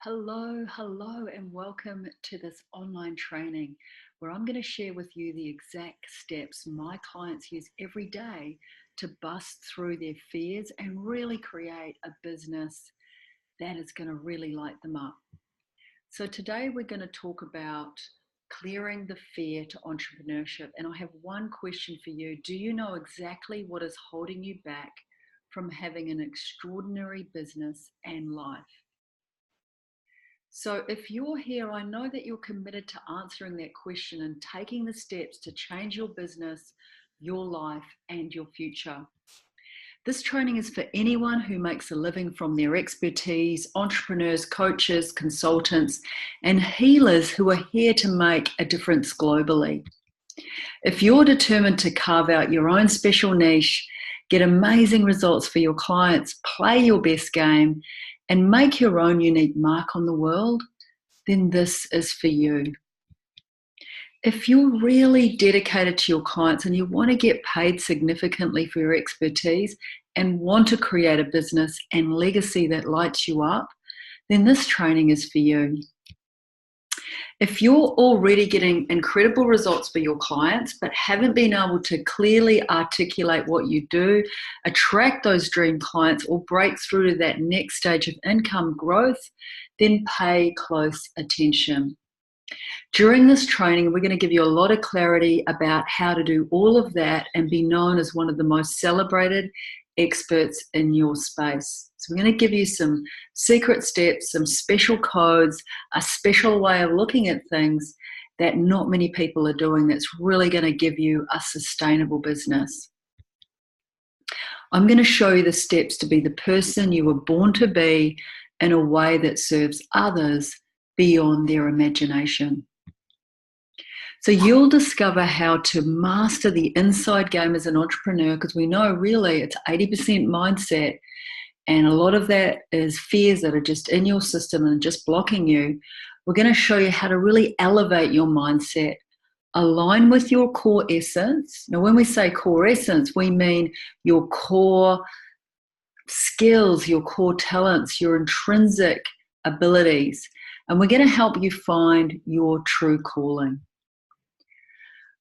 Hello, and welcome to this online training where I'm going to share with you the exact steps my clients use every day to bust through their fears and really create a business that is going to really light them up. So today we're going to talk about clearing the fear to entrepreneurship. And I have one question for you. Do you know exactly what is holding you back from having an extraordinary business and life? So if you're here, I know that you're committed to answering that question and taking the steps to change your business, your life, and your future. This training is for anyone who makes a living from their expertise, entrepreneurs, coaches, consultants, and healers who are here to make a difference globally. If you're determined to carve out your own special niche, get amazing results for your clients, play your best game, and make your own unique mark on the world, then this is for you. If you're really dedicated to your clients and you want to get paid significantly for your expertise and want to create a business and legacy that lights you up, then this training is for you. If you're already getting incredible results for your clients but haven't been able to clearly articulate what you do, attract those dream clients, or break through to that next stage of income growth, then pay close attention. During this training, we're going to give you a lot of clarity about how to do all of that and be known as one of the most celebrated experts in your space. So we're going to give you some secret steps, some special codes, a special way of looking at things that not many people are doing that's really going to give you a sustainable business. I'm going to show you the steps to be the person you were born to be in a way that serves others beyond their imagination. So you'll discover how to master the inside game as an entrepreneur, because we know really it's 80% mindset, and a lot of that is fears that are just in your system and just blocking you. We're going to show you how to really elevate your mindset, align with your core essence. Now, when we say core essence, we mean your core skills, your core talents, your intrinsic abilities. And we're going to help you find your true calling.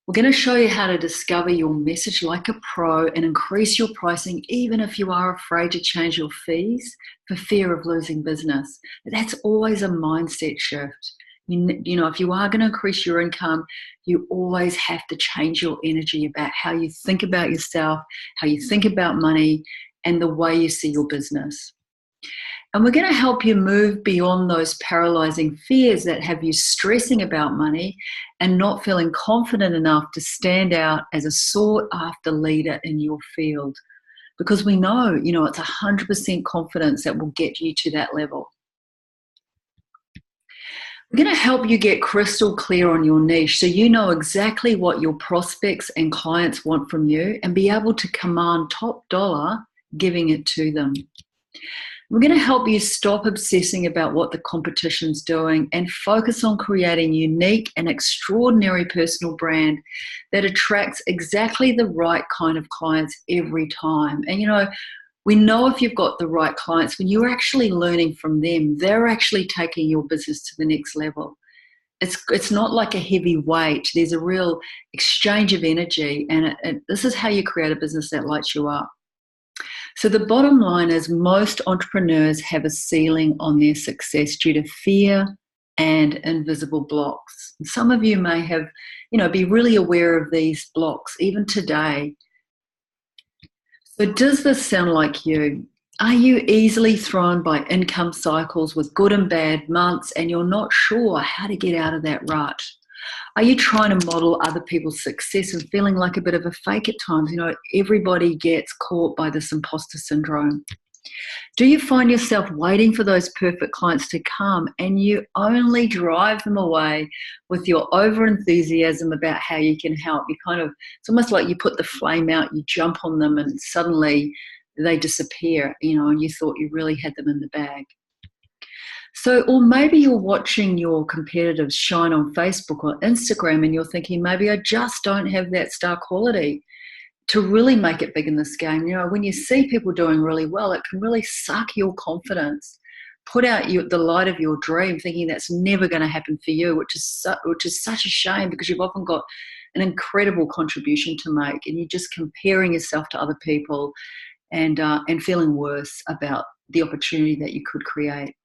We're going to show you how to discover your message like a pro and increase your pricing even if you are afraid to change your fees for fear of losing business. That's always a mindset shift. You know, if you are going to increase your income, you always have to change your energy about how you think about yourself, how you think about money, and the way you see your business. And we're going to help you move beyond those paralyzing fears that have you stressing about money and not feeling confident enough to stand out as a sought-after leader in your field. Because we know, it's 100% confidence that will get you to that level. We're going to help you get crystal clear on your niche so you know exactly what your prospects and clients want from you and be able to command top dollar giving it to them. We're going to help you stop obsessing about what the competition's doing and focus on creating unique and extraordinary personal brand that attracts exactly the right kind of clients every time. And we know if you've got the right clients, when you're actually learning from them, they're actually taking your business to the next level. It's not like a heavy weight. There's a real exchange of energy, and this is how you create a business that lights you up. So the bottom line is most entrepreneurs have a ceiling on their success due to fear and invisible blocks. And some of you may have, be really aware of these blocks even today. So does this sound like you? Are you easily thrown by income cycles with good and bad months and you're not sure how to get out of that rut? Are you trying to model other people's success and feeling like a bit of a fake at times? Everybody gets caught by this imposter syndrome. Do you find yourself waiting for those perfect clients to come and you only drive them away with your over-enthusiasm about how you can help? It's almost like you put the flame out, you jump on them and suddenly they disappear, and you thought you really had them in the bag. So, or maybe you're watching your competitors shine on Facebook or Instagram and you're thinking, maybe I just don't have that star quality to really make it big in this game. When you see people doing really well, it can really suck your confidence. put out the light of your dream, thinking that's never going to happen for you, which is such a shame, because you've often got an incredible contribution to make, and you're just comparing yourself to other people and feeling worse about the opportunity that you could create.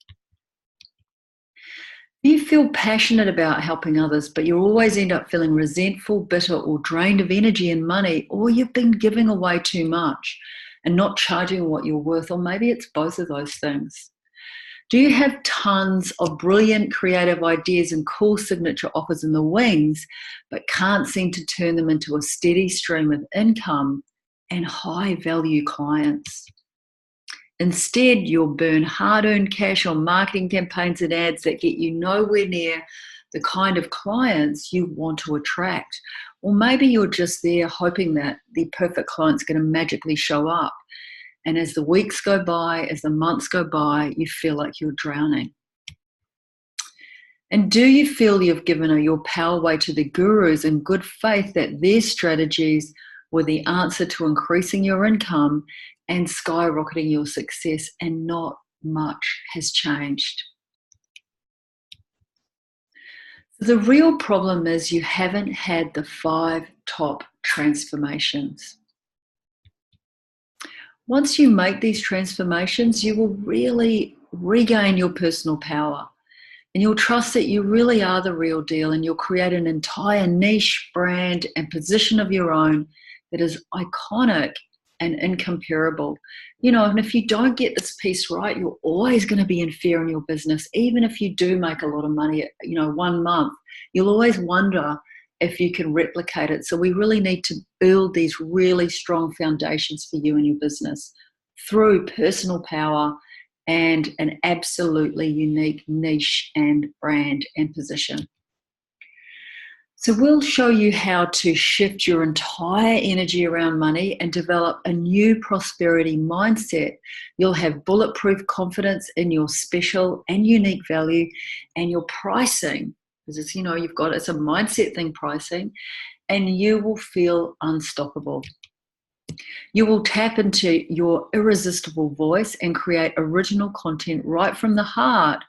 You feel passionate about helping others, but you always end up feeling resentful, bitter, or drained of energy and money, or you've been giving away too much and not charging what you're worth, or maybe it's both of those things. Do you have tons of brilliant creative ideas and cool signature offers in the wings, but can't seem to turn them into a steady stream of income and high value clients? Instead, you'll burn hard-earned cash on marketing campaigns and ads that get you nowhere near the kind of clients you want to attract. Or maybe you're just there hoping that the perfect client's going to magically show up. And as the weeks go by, as the months go by, you feel like you're drowning. And do you feel you've given your power away to the gurus in good faith that their strategies were the answer to increasing your income and skyrocketing your success, and not much has changed? The real problem is you haven't had the 5 top transformations. Once you make these transformations, you will really regain your personal power, and you'll trust that you really are the real deal, and you'll create an entire niche, brand, and position of your own that is iconic and incomparable. And if you don't get this piece right, you're always going to be in fear in your business. Even if you do make a lot of money, 1 month, you'll always wonder if you can replicate it. So we really need to build these really strong foundations for you and your business through personal power and an absolutely unique niche and brand and position. So we'll show you how to shift your entire energy around money and develop a new prosperity mindset. You'll have bulletproof confidence in your special and unique value, and your pricing, because it's, it's a mindset thing, pricing, and you will feel unstoppable. You will tap into your irresistible voice and create original content right from the heart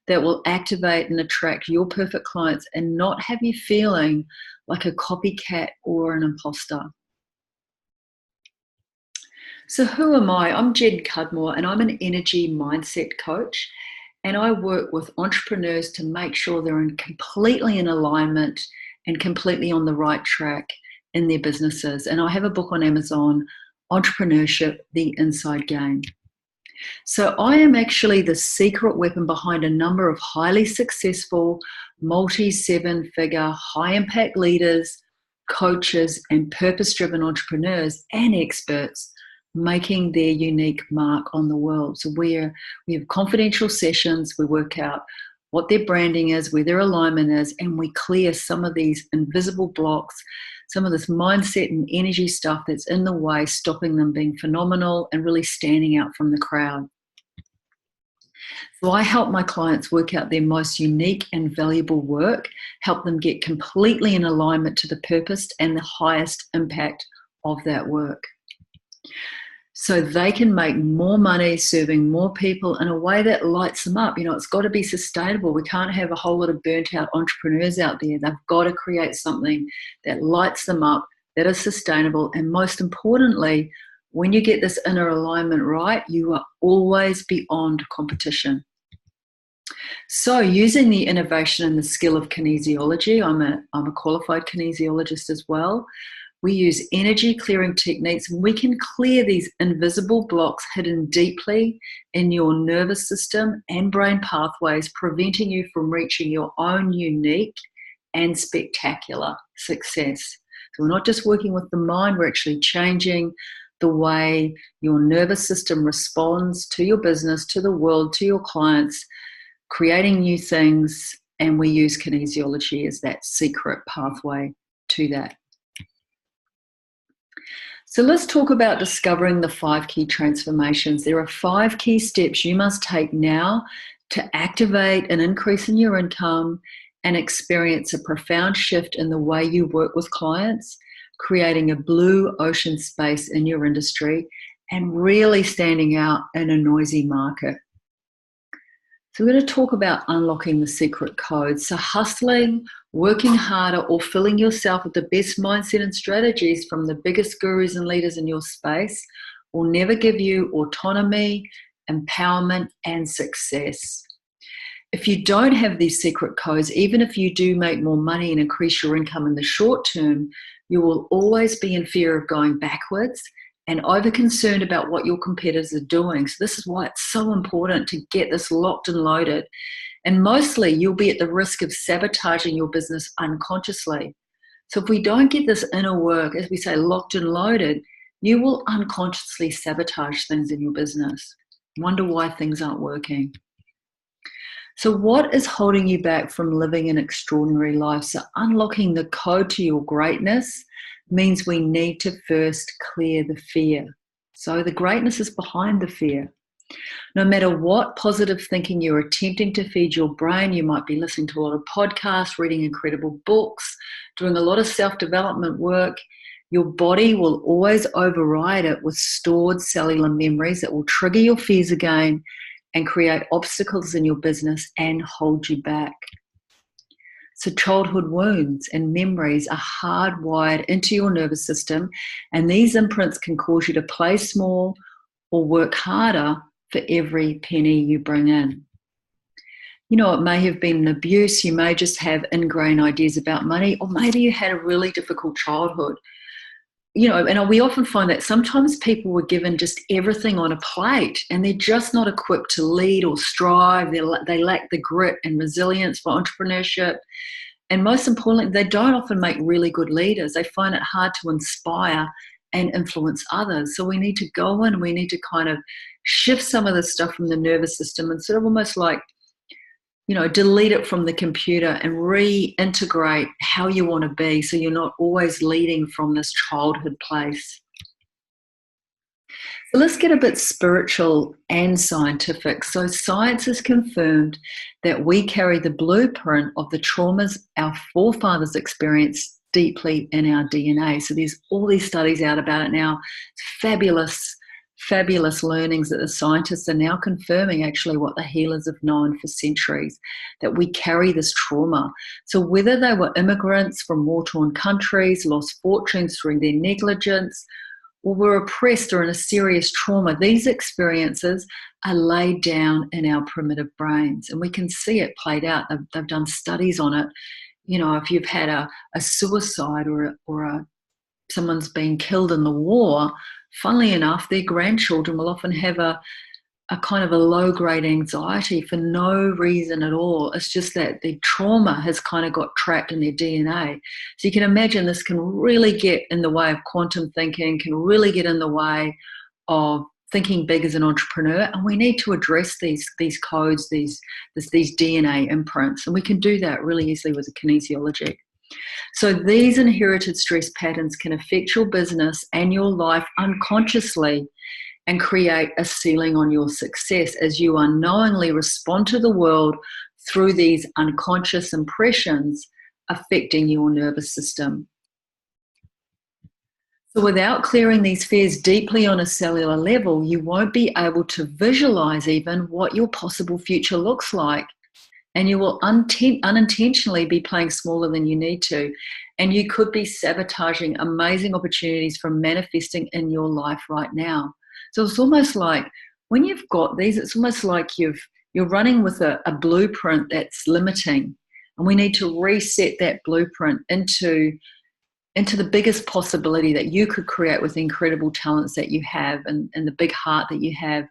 that will activate and attract your perfect clients and not have you feeling like a copycat or an imposter. So who am I? I'm Jen Cudmore, and I'm an energy mindset coach, and I work with entrepreneurs to make sure they're completely in alignment and completely on the right track in their businesses. And I have a book on Amazon, Entrepreneurship, The Inside Game. So I am actually the secret weapon behind a number of highly successful multi-7-figure, high-impact leaders, coaches, and purpose-driven entrepreneurs and experts making their unique mark on the world. So we have confidential sessions, we work out what their branding is, where their alignment is, and we clear some of these invisible blocks, some of this mindset and energy stuff that's in the way, stopping them being phenomenal and really standing out from the crowd. So I help my clients work out their most unique and valuable work, help them get completely in alignment to the purpose and the highest impact of that work, so they can make more money serving more people in a way that lights them up. It's got to be sustainable. We can't have a whole lot of burnt out entrepreneurs out there. They've got to create something that lights them up, that is sustainable. And most importantly, when you get this inner alignment right, you are always beyond competition. So using the innovation and the skill of kinesiology, I'm a qualified kinesiologist as well. We use energy clearing techniques, and we can clear these invisible blocks hidden deeply in your nervous system and brain pathways, preventing you from reaching your own unique and spectacular success. So we're not just working with the mind, we're actually changing the way your nervous system responds to your business, to the world, to your clients, creating new things, and we use kinesiology as that secret pathway to that. So let's talk about discovering the 5 key transformations. There are 5 key steps you must take now to activate an increase in your income and experience a profound shift in the way you work with clients, creating a blue ocean space in your industry and really standing out in a noisy market. So we're going to talk about unlocking the secret codes. So hustling, working harder, or filling yourself with the best mindset and strategies from the biggest gurus and leaders in your space will never give you autonomy, empowerment, and success. If you don't have these secret codes, even if you do make more money and increase your income in the short term, you will always be in fear of going backwards and over concerned about what your competitors are doing. So this is why it's so important to get this locked and loaded. And mostly you'll be at the risk of sabotaging your business unconsciously. So if we don't get this inner work, as we say, locked and loaded, you will unconsciously sabotage things in your business. Wonder why things aren't working. So what is holding you back from living an extraordinary life? So unlocking the code to your greatness means we need to first clear the fear. So the greatness is behind the fear. No matter what positive thinking you're attempting to feed your brain, you might be listening to a lot of podcasts, reading incredible books, doing a lot of self-development work. Your body will always override it with stored cellular memories that will trigger your fears again and create obstacles in your business and hold you back. So childhood wounds and memories are hardwired into your nervous system, and these imprints can cause you to play small or work harder for every penny you bring in. You know, it may have been an abuse, you may just have ingrained ideas about money, or maybe you had a really difficult childhood. You know, and we often find that sometimes people were given just everything on a plate and they're just not equipped to lead or strive. They lack the grit and resilience for entrepreneurship. And most importantly, they don't often make really good leaders. They find it hard to inspire and influence others. So we need to go in, we need to kind of shift some of the stuff from the nervous system and sort of almost like, you know, delete it from the computer and reintegrate how you want to be so you're not always leading from this childhood place. So let's get a bit spiritual and scientific. So science has confirmed that we carry the blueprint of the traumas our forefathers experienced deeply in our DNA. So there's all these studies out about it now. It's fabulous learnings that the scientists are now confirming actually what the healers have known for centuries, that we carry this trauma. So whether they were immigrants from war-torn countries, lost fortunes through their negligence, or were oppressed or in a serious trauma, these experiences are laid down in our primitive brains. And we can see it played out. They've done studies on it. You know, if you've had a suicide or someone's been killed in the war, funnily enough, their grandchildren will often have a kind of a low-grade anxiety for no reason at all. It's just that the trauma has kind of got trapped in their DNA. So you can imagine this can really get in the way of quantum thinking, can really get in the way of thinking big as an entrepreneur. And we need to address these codes, these DNA imprints. And we can do that really easily with a kinesiology. So these inherited stress patterns can affect your business and your life unconsciously and create a ceiling on your success as you unknowingly respond to the world through these unconscious impressions affecting your nervous system. So without clearing these fears deeply on a cellular level, you won't be able to visualize even what your possible future looks like. And you will unintentionally be playing smaller than you need to. And you could be sabotaging amazing opportunities from manifesting in your life right now. So it's almost like when you've got these, it's almost like you're running with a blueprint that's limiting. And we need to reset that blueprint into the biggest possibility that you could create with the incredible talents that you have and the big heart that you have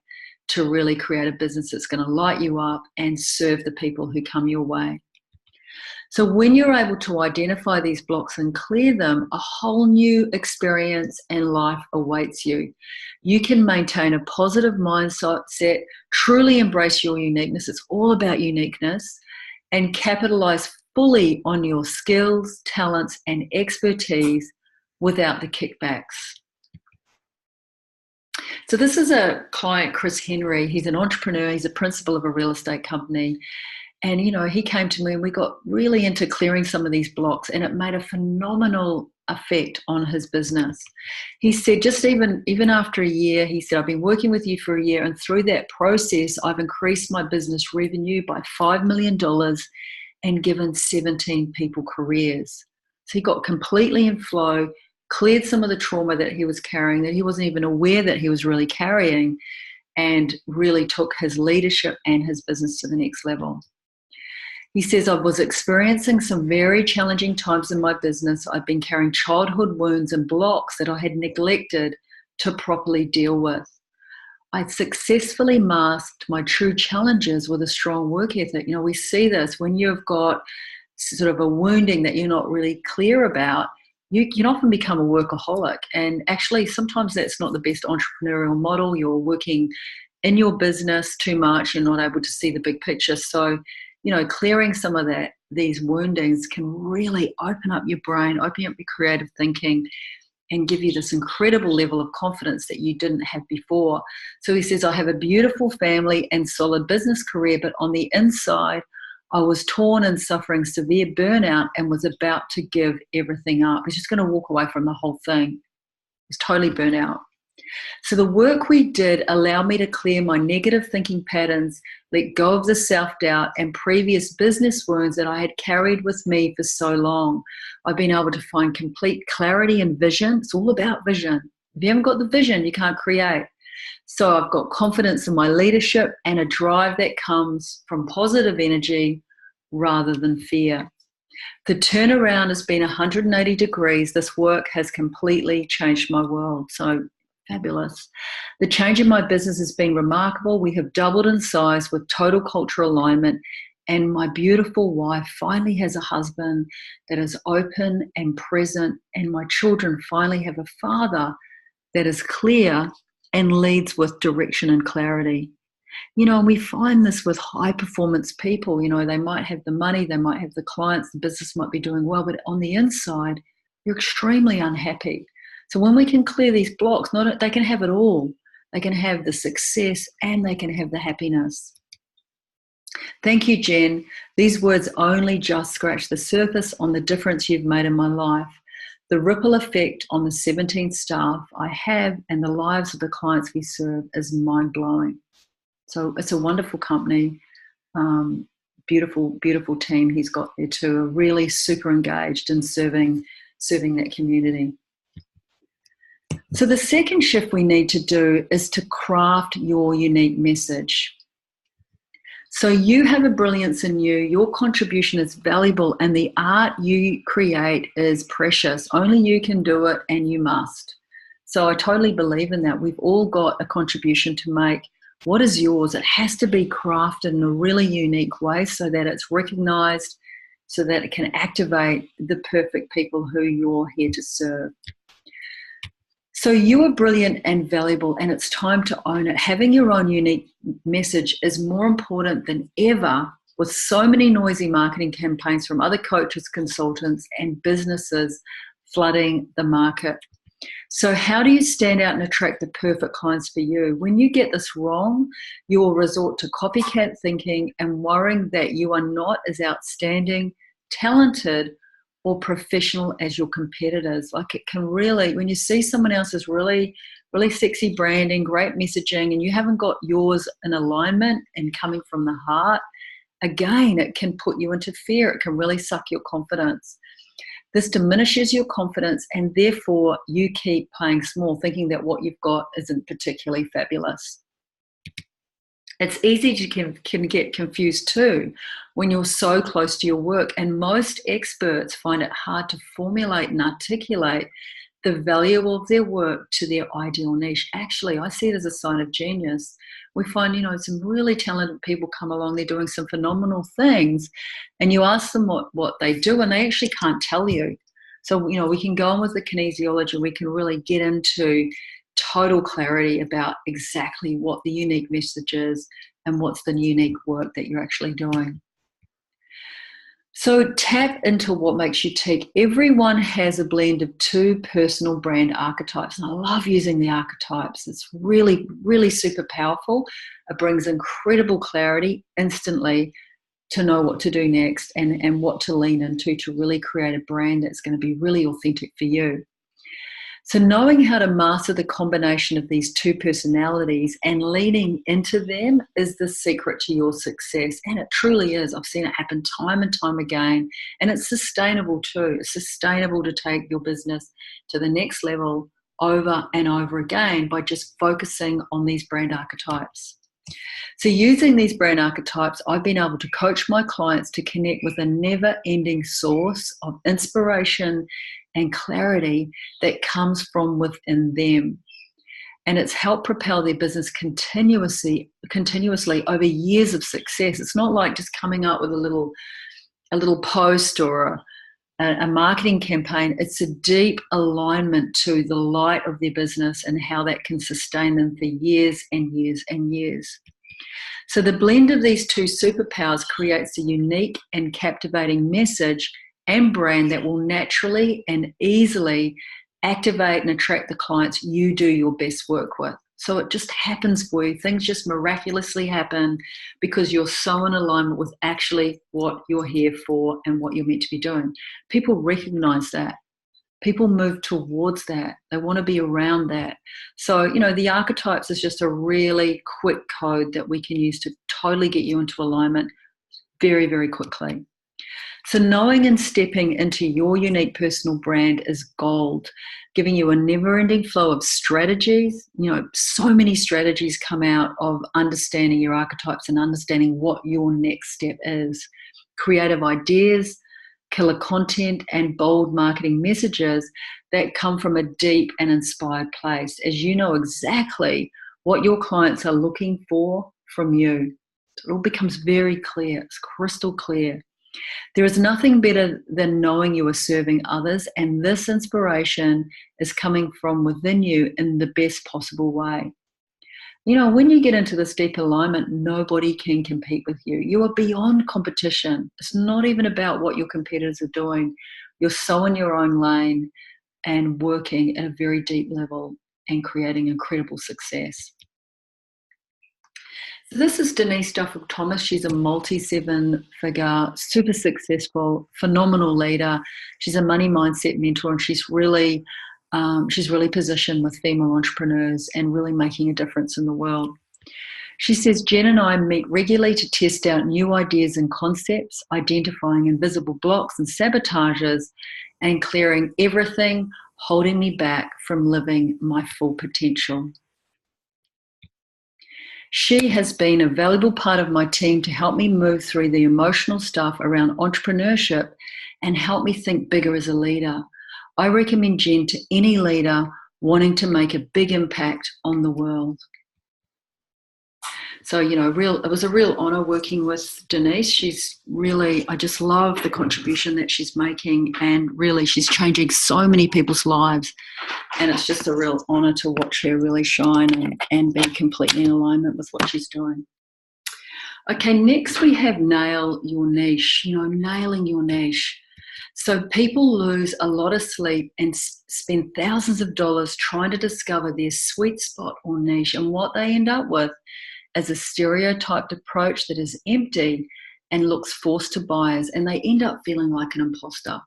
to really create a business that's going to light you up and serve the people who come your way. So when you're able to identify these blocks and clear them, a whole new experience and life awaits you. You can maintain a positive mindset, truly embrace your uniqueness. It's all about uniqueness, and capitalize fully on your skills, talents, and expertise without the kickbacks. So this is a client, Chris Henry. He's an entrepreneur. He's a principal of a real estate company. And, you know, he came to me and we got really into clearing some of these blocks, and it made a phenomenal effect on his business. He said, just even after a year, he said, I've been working with you for a year, and through that process, I've increased my business revenue by $5 million and given 17 people careers. So he got completely in flow, cleared some of the trauma that he was carrying, that he wasn't even aware that he was really carrying, and really took his leadership and his business to the next level. He says, I was experiencing some very challenging times in my business. I'd been carrying childhood wounds and blocks that I had neglected to properly deal with. I'd successfully masked my true challenges with a strong work ethic. You know, we see this when you've got sort of a wounding that you're not really clear about, you can often become a workaholic. And actually, sometimes that's not the best entrepreneurial model. You're working in your business too much. You're not able to see the big picture. So, you know, clearing some of these woundings can really open up your brain, open up your creative thinking, and give you this incredible level of confidence that you didn't have before. So he says, I have a beautiful family and solid business career, but on the inside, I was torn and suffering severe burnout and was about to give everything up. He's just going to walk away from the whole thing. He's totally burnt out. So the work we did allowed me to clear my negative thinking patterns, let go of the self-doubt and previous business wounds that I had carried with me for so long. I've been able to find complete clarity and vision. It's all about vision. If you haven't got the vision, you can't create. So I've got confidence in my leadership and a drive that comes from positive energy rather than fear. The turnaround has been 180 degrees. This work has completely changed my world. So fabulous. The change in my business has been remarkable. We have doubled in size with total cultural alignment, and my beautiful wife finally has a husband that is open and present, and my children finally have a father that is clear and leads with direction and clarity. You know, and we find this with high performance people. You know, they might have the money, they might have the clients, the business might be doing well, but on the inside, you're extremely unhappy. So when we can clear these blocks, they can have it all. They can have the success and they can have the happiness. Thank you, Jen. These words only just scratch the surface on the difference you've made in my life. The ripple effect on the 17 staff I have and the lives of the clients we serve is mind-blowing. So it's a wonderful company, beautiful, beautiful team he's got there too, are really super engaged in serving that community. So the second shift we need to do is to craft your unique message. So you have a brilliance in you, your contribution is valuable, and the art you create is precious. Only you can do it, and you must. So I totally believe in that. We've all got a contribution to make. What is yours? It has to be crafted in a really unique way so that it's recognized, so that it can activate the perfect people who you're here to serve. So you are brilliant and valuable, and it's time to own it. Having your own unique message is more important than ever, with so many noisy marketing campaigns from other coaches, consultants, and businesses flooding the market. So how do you stand out and attract the perfect clients for you? When you get this wrong, you will resort to copycat thinking and worrying that you are not as outstanding, talented, or professional as your competitors. Like, it can really, when you see someone else's really, really sexy branding, great messaging, and you haven't got yours in alignment and coming from the heart, again, it can put you into fear. It can really suck your confidence. This diminishes your confidence, and therefore you keep playing small, thinking that what you've got isn't particularly fabulous. It's easy to can get confused too when you're so close to your work, and most experts find it hard to formulate and articulate the value of their work to their ideal niche. Actually, I see it as a sign of genius. We find, you know, some really talented people come along, they're doing some phenomenal things, and you ask them what they do, and they actually can't tell you. So, you know, we can go on with the kinesiology, we can really get into total clarity about exactly what the unique message is and what's the unique work that you're actually doing. So tap into what makes you tick. Everyone has a blend of two personal brand archetypes, and I love using the archetypes. It's really, really super powerful. It brings incredible clarity instantly, to know what to do next and what to lean into to really create a brand that's going to be really authentic for you. So knowing how to master the combination of these two personalities and leaning into them is the secret to your success. And it truly is. I've seen it happen time and time again. And it's sustainable too. It's sustainable to take your business to the next level over and over again by just focusing on these brand archetypes. So using these brand archetypes, I've been able to coach my clients to connect with a never-ending source of inspiration and clarity that comes from within them. And it's helped propel their business continuously over years of success. It's not like just coming up with a little post or a marketing campaign. It's a deep alignment to the light of their business and how that can sustain them for years and years and years. So the blend of these two superpowers creates a unique and captivating message and brand that will naturally and easily activate and attract the clients you do your best work with. So it just happens for you. Things just miraculously happen because you're so in alignment with actually what you're here for and what you're meant to be doing. People recognize that. People move towards that. They want to be around that. So, the archetypes is just a really quick code that we can use to totally get you into alignment very, very quickly. So knowing and stepping into your unique personal brand is gold, giving you a never-ending flow of strategies. So many strategies come out of understanding your archetypes and understanding what your next step is. Creative ideas, killer content, and bold marketing messages that come from a deep and inspired place, as you know exactly what your clients are looking for from you. It all becomes very clear. It's crystal clear. There is nothing better than knowing you are serving others, and this inspiration is coming from within you in the best possible way. When you get into this deep alignment, nobody can compete with you. You are beyond competition. It's not even about what your competitors are doing. You're so in your own lane and working at a very deep level and creating incredible success. So this is Denise Duffield-Thomas. She's a multi-seven-figure, super successful, phenomenal leader. She's a money mindset mentor, and she's really positioned with female entrepreneurs and really making a difference in the world. She says, Jen and I meet regularly to test out new ideas and concepts, identifying invisible blocks and sabotages, and clearing everything holding me back from living my full potential. She has been a valuable part of my team to help me move through the emotional stuff around entrepreneurship and help me think bigger as a leader. I recommend Jen to any leader wanting to make a big impact on the world. So, it was a real honor working with Denise. I just love the contribution that she's making, and really she's changing so many people's lives. And it's just a real honor to watch her really shine and be completely in alignment with what she's doing. Okay, next we have nail your niche, nailing your niche. So people lose a lot of sleep and spend thousands of dollars trying to discover their sweet spot or niche. And what they end up with is a stereotyped approach that is empty and looks forced to buyers, and they end up feeling like an imposter.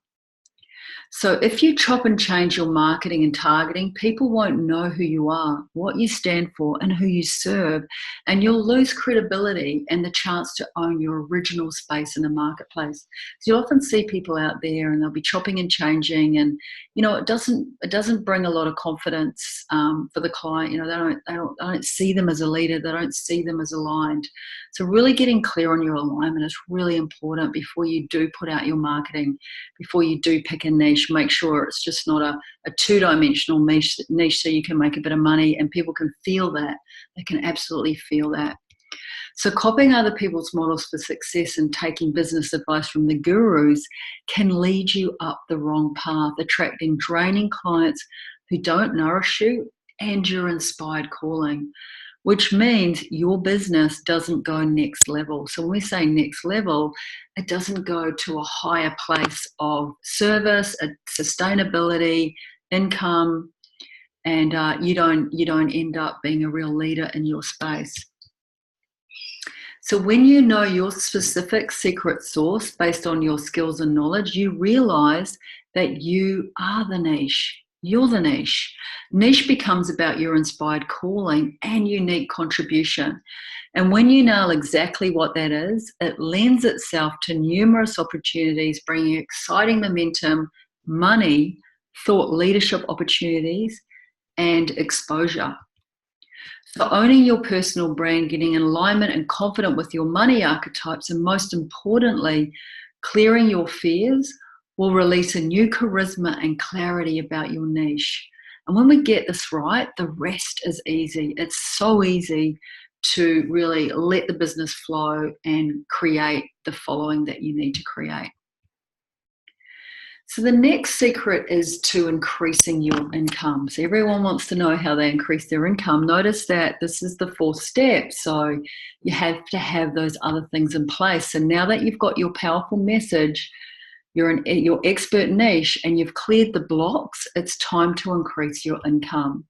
So if you chop and change your marketing and targeting, people won't know who you are, what you stand for, and who you serve, and you'll lose credibility and the chance to own your original space in the marketplace. So you often see people out there and they'll be chopping and changing, and it doesn't bring a lot of confidence for the client. They don't see them as a leader. They don't see them as aligned. So really getting clear on your alignment is really important before you do put out your marketing, before you do pick a niche. Make sure it's just not a two-dimensional niche so you can make a bit of money and people can feel that. They can absolutely feel that. So copying other people's models for success and taking business advice from the gurus can lead you up the wrong path, attracting draining clients who don't nourish you and your inspired calling, which means your business doesn't go next level. So when we say next level, it doesn't go to a higher place of service, sustainability, income, and you don't end up being a real leader in your space. So when you know your specific secret sauce based on your skills and knowledge, you realize that you are the niche. You're the niche. Niche becomes about your inspired calling and unique contribution. And when you nail exactly what that is, it lends itself to numerous opportunities, bringing exciting momentum, money, thought leadership opportunities, and exposure. So owning your personal brand, getting in alignment and confident with your money archetypes, and most importantly, clearing your fears will release a new charisma and clarity about your niche. And when we get this right, the rest is easy. It's so easy to really let the business flow and create the following that you need to create. So the next secret is to increasing your income. So everyone wants to know how they increase their income. Notice that this is the fourth step. So you have to have those other things in place. So now that you've got your powerful message, you're in your expert niche, and you've cleared the blocks, it's time to increase your income.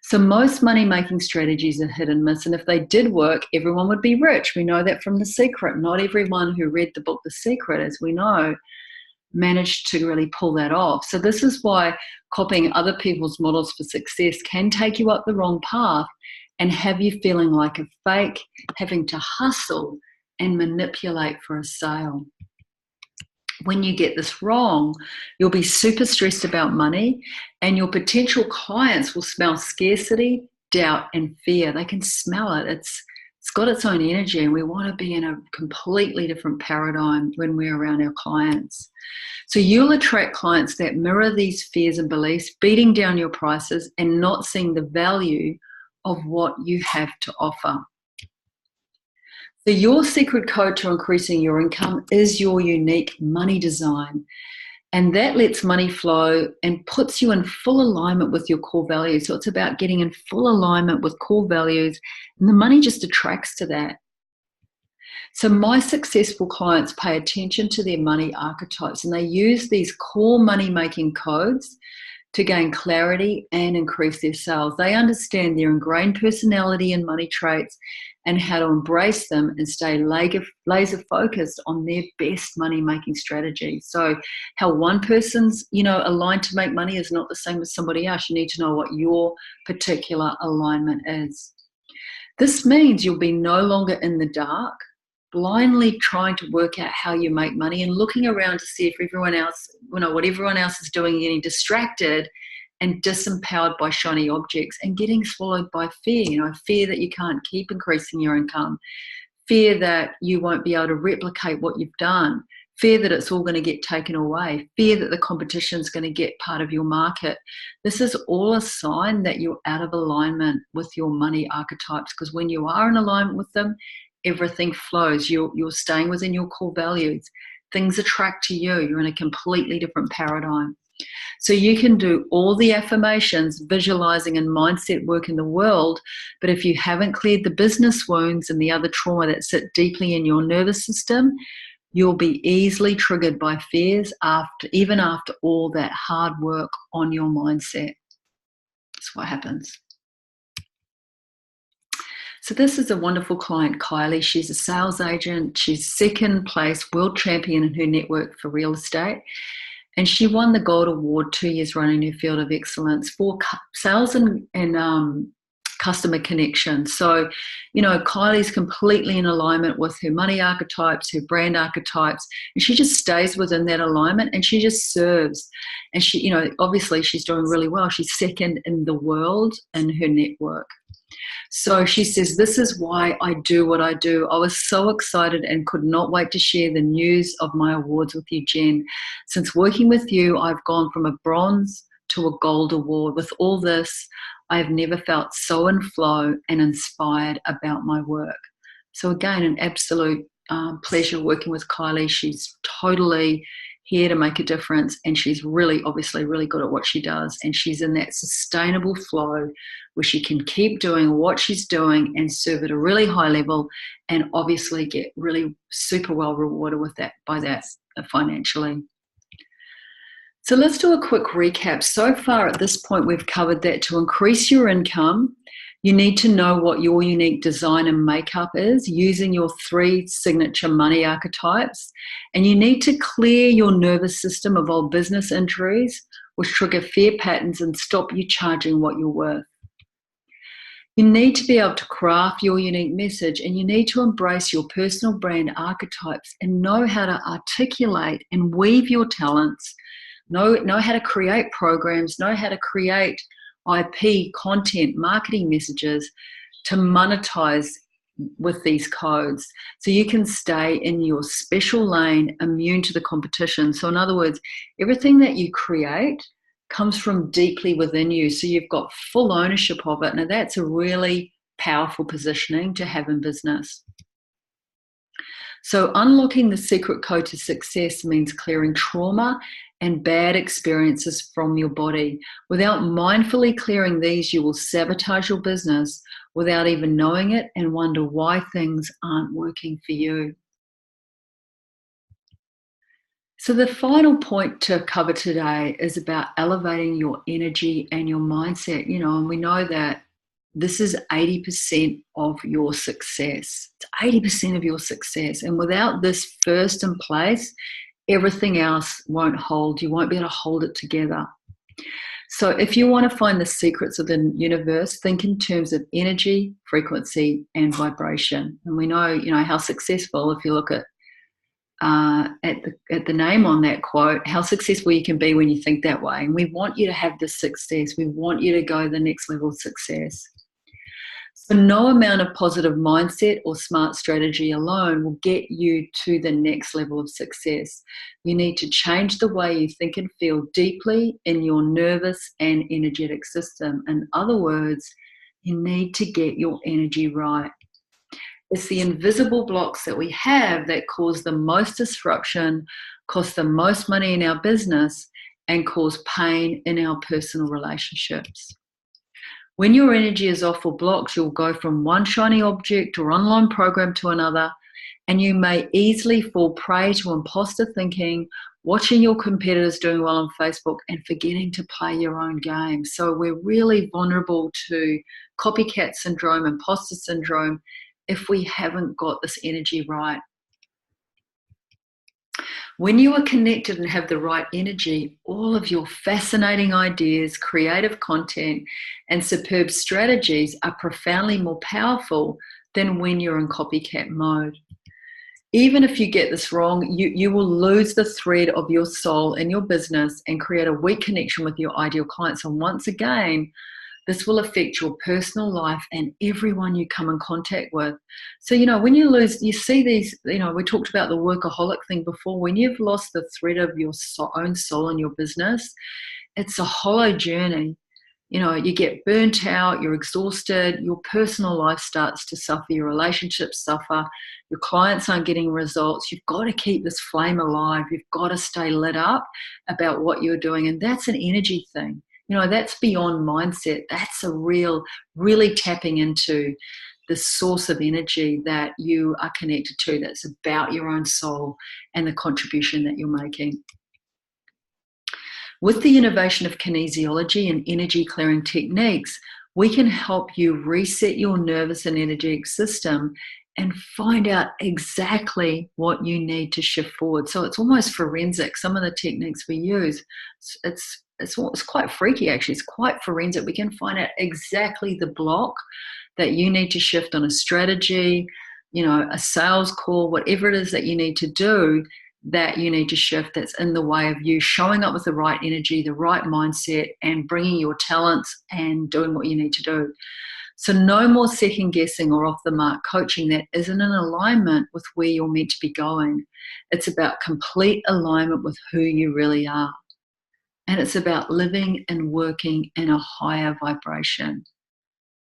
So most money-making strategies are hit and miss, and if they did work, everyone would be rich. We know that from The Secret. Not everyone who read the book The Secret, as we know, managed to really pull that off. So this is why copying other people's models for success can take you up the wrong path and have you feeling like a fake, having to hustle and manipulate for a sale. When you get this wrong, you'll be super stressed about money, and your potential clients will smell scarcity, doubt, and fear. They can smell it. It's got its own energy, and we want to be in a completely different paradigm when we're around our clients. So you'll attract clients that mirror these fears and beliefs, beating down your prices and not seeing the value of what you have to offer. So your secret code to increasing your income is your unique money design. And that lets money flow and puts you in full alignment with your core values. So it's about getting in full alignment with core values, and the money just attracts to that. So my successful clients pay attention to their money archetypes, and they use these core money-making codes to gain clarity and increase their sales. They understand their ingrained personality and money traits and how to embrace them and stay laser focused on their best money-making strategy. So how one person's, aligned to make money is not the same as somebody else. You need to know what your particular alignment is. This means you'll be no longer in the dark, blindly trying to work out how you make money and looking around to see if everyone else, what everyone else is doing, getting distracted and disempowered by shiny objects and getting swallowed by fear. Fear that you can't keep increasing your income, fear that you won't be able to replicate what you've done, fear that it's all going to get taken away, fear that the competition's going to get part of your market. This is all a sign that you're out of alignment with your money archetypes, because when you are in alignment with them, everything flows. You're staying within your core values. Things attract to you. You're in a completely different paradigm. So you can do all the affirmations, visualizing, and mindset work in the world, but if you haven't cleared the business wounds and the other trauma that sit deeply in your nervous system, you'll be easily triggered by fears even after all that hard work on your mindset. That's what happens. So this is a wonderful client, Kylie. She's a sales agent. She's second place world champion in her network for real estate. And she won the Gold Award 2 years running her field of excellence for sales and customer connection. So, Kylie's completely in alignment with her money archetypes, her brand archetypes, and she just stays within that alignment and she just serves. And she, obviously she's doing really well. She's second in the world in her network. So she says, this is why I do what I do. I was so excited and could not wait to share the news of my awards with you, Jen. Since working with you, I've gone from a bronze to a gold award. With all this, I have never felt so in flow and inspired about my work. So again, an absolute pleasure working with Kylie. She's totally here to make a difference, and she's obviously really good at what she does, and she's in that sustainable flow where she can keep doing what she's doing and serve at a really high level and obviously get really super well rewarded by that financially. So let's do a quick recap. So far at this point, we've covered that to increase your income, You need to know what your unique design and makeup is using your 3 signature money archetypes. And you need to clear your nervous system of old business injuries, which trigger fear patterns and stop you charging what you're worth. You need to be able to craft your unique message, and you need to embrace your personal brand archetypes and know how to articulate and weave your talents, know how to create programs, know how to create IP, content, marketing messages to monetize with these codes so you can stay in your special lane, immune to the competition. So in other words, everything that you create comes from deeply within you. So you've got full ownership of it. Now that's a really powerful positioning to have in business. So unlocking the secret code to success means clearing trauma and bad experiences from your body. Without mindfully clearing these, you will sabotage your business without even knowing it and wonder why things aren't working for you. So the final point to cover today is about elevating your energy and your mindset. And we know that this is 80% of your success. It's 80% of your success. And without this first in place, everything else won't hold. You won't be able to hold it together. So if you want to find the secrets of the universe, think in terms of energy, frequency, and vibration. And we know, how successful, if you look at the name on that quote, how successful you can be when you think that way. And we want you to have this success. We want you to go the next level of success. So no amount of positive mindset or smart strategy alone will get you to the next level of success. You need to change the way you think and feel deeply in your nervous and energetic system. In other words, you need to get your energy right. It's the invisible blocks that we have that cause the most disruption, cost the most money in our business, and cause pain in our personal relationships. When your energy is off or blocked, you'll go from one shiny object or online program to another, and you may easily fall prey to imposter thinking, watching your competitors doing well on Facebook, and forgetting to play your own game. So we're really vulnerable to copycat syndrome, imposter syndrome, if we haven't got this energy right. When you are connected and have the right energy, all of your fascinating ideas, creative content, and superb strategies are profoundly more powerful than when you're in copycat mode. Even if you get this wrong, you will lose the thread of your soul in your business and create a weak connection with your ideal clients. And once again, this will affect your personal life and everyone you come in contact with. So, when you lose, you see these, we talked about the workaholic thing before. When you've lost the thread of your own soul in your business, it's a hollow journey. You get burnt out, you're exhausted, your personal life starts to suffer, your relationships suffer, your clients aren't getting results. You've got to keep this flame alive. You've got to stay lit up about what you're doing. And that's an energy thing. That's beyond mindset. That's a really tapping into the source of energy that you are connected to, that's about your own soul and the contribution that you're making. With the innovation of kinesiology and energy clearing techniques, we can help you reset your nervous and energetic system and find out exactly what you need to shift forward. So it's almost forensic. Some of the techniques we use, it's quite freaky actually. It's quite forensic. We can find out exactly the block that you need to shift on a strategy, a sales call, whatever it is that you need to do, that you need to shift that's in the way of you showing up with the right energy, the right mindset, and bringing your talents and doing what you need to do. So no more second guessing or off the mark coaching that isn't in alignment with where you're meant to be going. It's about complete alignment with who you really are. And it's about living and working in a higher vibration.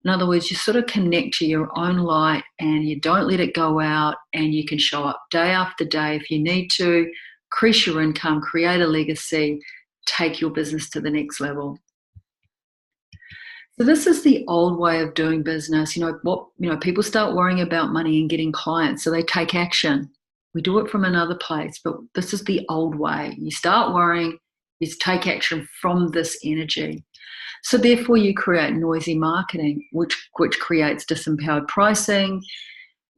In other words, you sort of connect to your own light and you don't let it go out, and you can show up day after day if you need to, increase your income, create a legacy, take your business to the next level. So this is the old way of doing business. People start worrying about money and getting clients, so they take action. We do it from another place, but this is the old way. You start worrying, you take action from this energy. So therefore you create noisy marketing, which creates disempowered pricing.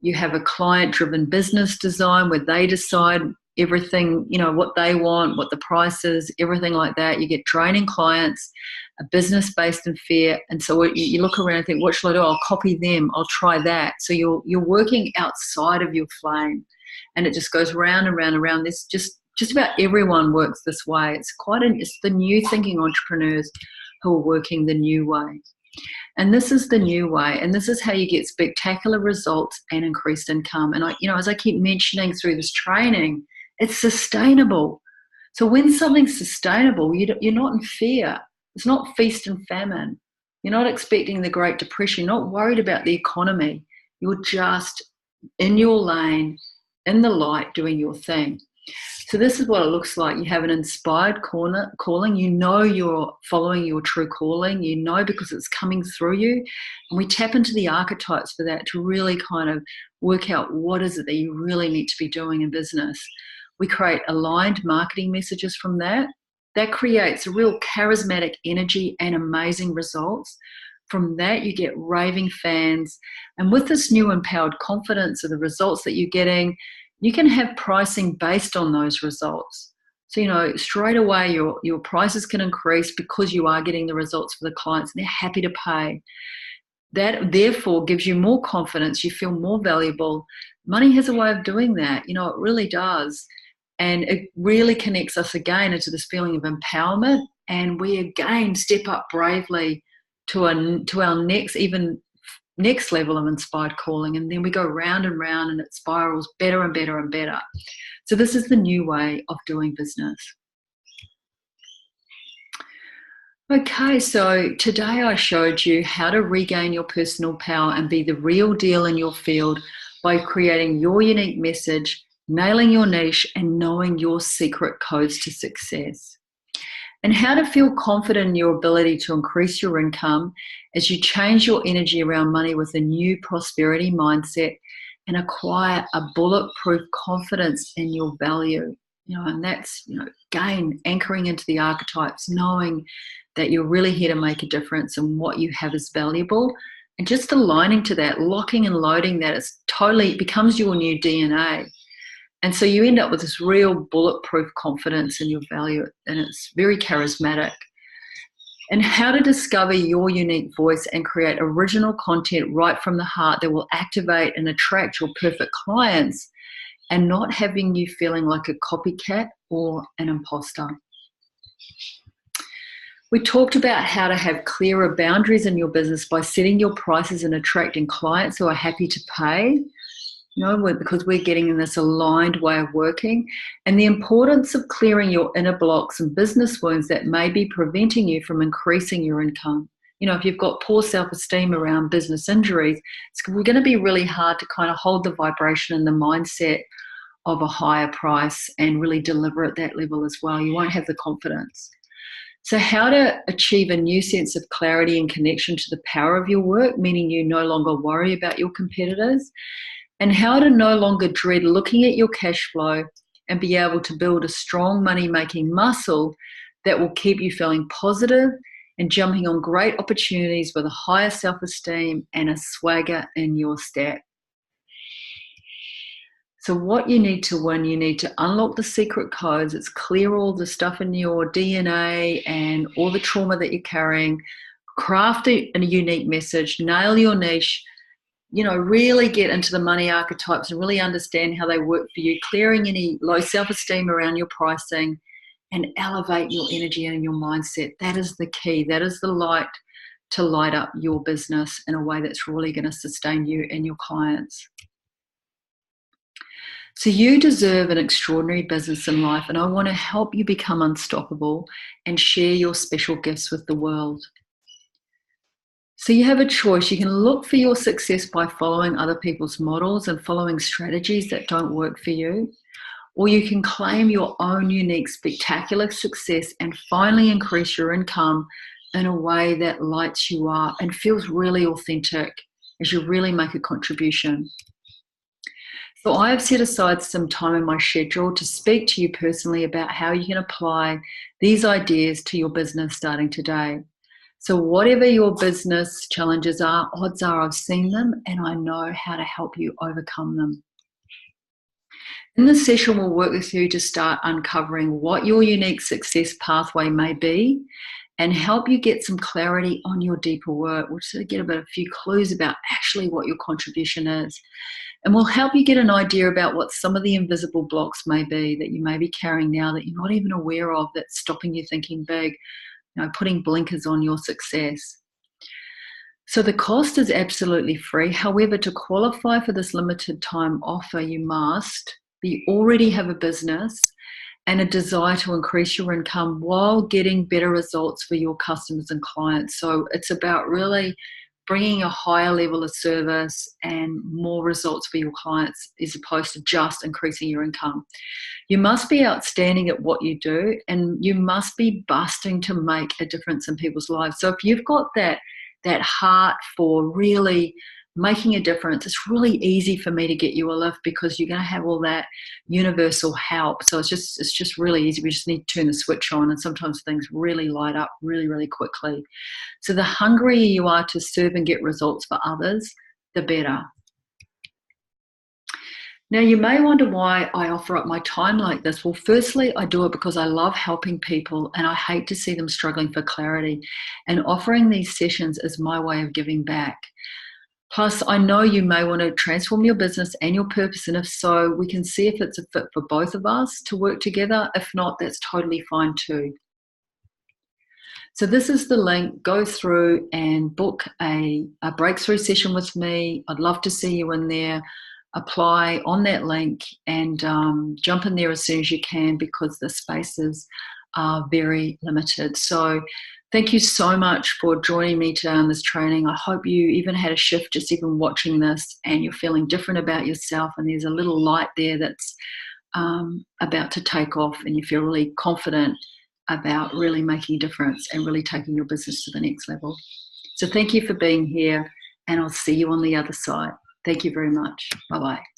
You have a client-driven business design where they decide everything, what they want, what the price is, everything like that. You get draining clients, a business based in fear. And so you look around and think, what shall I do? I'll copy them. I'll try that. So you're working outside of your flame, and it just goes round and round and round. This just about everyone works this way. It's the new thinking entrepreneurs who are working the new way. And this is the new way, and this is how you get spectacular results and increased income. And as I keep mentioning through this training, it's sustainable. So when something's sustainable, you're not in fear. It's not feast and famine. You're not expecting the Great Depression. You're not worried about the economy. You're just in your lane, in the light, doing your thing. So this is what it looks like. You have an inspired calling. You know you're following your true calling. You know because it's coming through you. And we tap into the archetypes for that to really kind of work out what is it that you really need to be doing in business. We create aligned marketing messages from that. That creates a real charismatic energy and amazing results. From that, you get raving fans. And with this new empowered confidence of the results that you're getting, you can have pricing based on those results. So, straight away your prices can increase because you are getting the results for the clients and they're happy to pay. That therefore gives you more confidence. You feel more valuable. Money has a way of doing that. It really does. And it really connects us again into this feeling of empowerment. And we again step up bravely to our next level of inspired calling, and then we go round and round and it spirals better and better and better. So this is the new way of doing business. Okay, so today I showed you how to regain your personal power and be the real deal in your field by creating your unique message, nailing your niche, and knowing your secret codes to success. And how to feel confident in your ability to increase your income as you change your energy around money with a new prosperity mindset and acquire a bulletproof confidence in your value. And that's, again, anchoring into the archetypes, knowing that you're really here to make a difference and what you have is valuable. And just aligning to that, locking and loading that, it becomes your new DNA. And so you end up with this real bulletproof confidence in your value, and it's very charismatic. And how to discover your unique voice and create original content right from the heart that will activate and attract your perfect clients and not having you feeling like a copycat or an imposter. We talked about how to have clearer boundaries in your business by setting your prices and attracting clients who are happy to pay. Because we're getting in this aligned way of working, and the importance of clearing your inner blocks and business wounds that may be preventing you from increasing your income. If you've got poor self-esteem around business injuries, it's going to be really hard to kind of hold the vibration and the mindset of a higher price and really deliver at that level as well. You won't have the confidence. So how to achieve a new sense of clarity and connection to the power of your work, meaning you no longer worry about your competitors, and how to no longer dread looking at your cash flow and be able to build a strong money-making muscle that will keep you feeling positive and jumping on great opportunities with a higher self-esteem and a swagger in your step. So what you need to win, you need to unlock the secret codes. It's clear all the stuff in your DNA and all the trauma that you're carrying. Craft a unique message, nail your niche, really get into the money archetypes and really understand how they work for you, clearing any low self-esteem around your pricing, and elevate your energy and your mindset. That is the key. That is the light to light up your business in a way that's really going to sustain you and your clients. So you deserve an extraordinary business in life, and I want to help you become unstoppable and share your special gifts with the world. So you have a choice. You can look for your success by following other people's models and following strategies that don't work for you, or you can claim your own unique, spectacular success and finally increase your income in a way that lights you up and feels really authentic as you really make a contribution. So I have set aside some time in my schedule to speak to you personally about how you can apply these ideas to your business starting today. So whatever your business challenges are, odds are I've seen them and I know how to help you overcome them. In this session, we'll work with you to start uncovering what your unique success pathway may be and help you get some clarity on your deeper work. We'll sort of get a few clues about actually what your contribution is. And we'll help you get an idea about what some of the invisible blocks may be that you may be carrying now that you're not even aware of, that's stopping you thinking big, putting blinkers on your success. So the cost is absolutely free. However, to qualify for this limited time offer, you already have a business and a desire to increase your income while getting better results for your customers and clients. So it's about really bringing a higher level of service and more results for your clients as opposed to just increasing your income. You must be outstanding at what you do and you must be busting to make a difference in people's lives. So if you've got that heart for really making a difference, it's really easy for me to get you a lift because you're going to have all that universal help. So it's just really easy. We just need to turn the switch on, and sometimes things really light up really, really quickly. So the hungrier you are to serve and get results for others, the better. Now, you may wonder why I offer up my time like this. Well, firstly, I do it because I love helping people and I hate to see them struggling for clarity. And offering these sessions is my way of giving back. Plus, I know you may want to transform your business and your purpose, and if so, we can see if it's a fit for both of us to work together. If not, that's totally fine too. So this is the link. Go through and book a breakthrough session with me. I'd love to see you in there. Apply on that link and jump in there as soon as you can because the spaces are very limited. So thank you so much for joining me today on this training. I hope you even had a shift just even watching this and you're feeling different about yourself and there's a little light there that's about to take off and you feel really confident about really making a difference and really taking your business to the next level. So thank you for being here and I'll see you on the other side. Thank you very much. Bye-bye.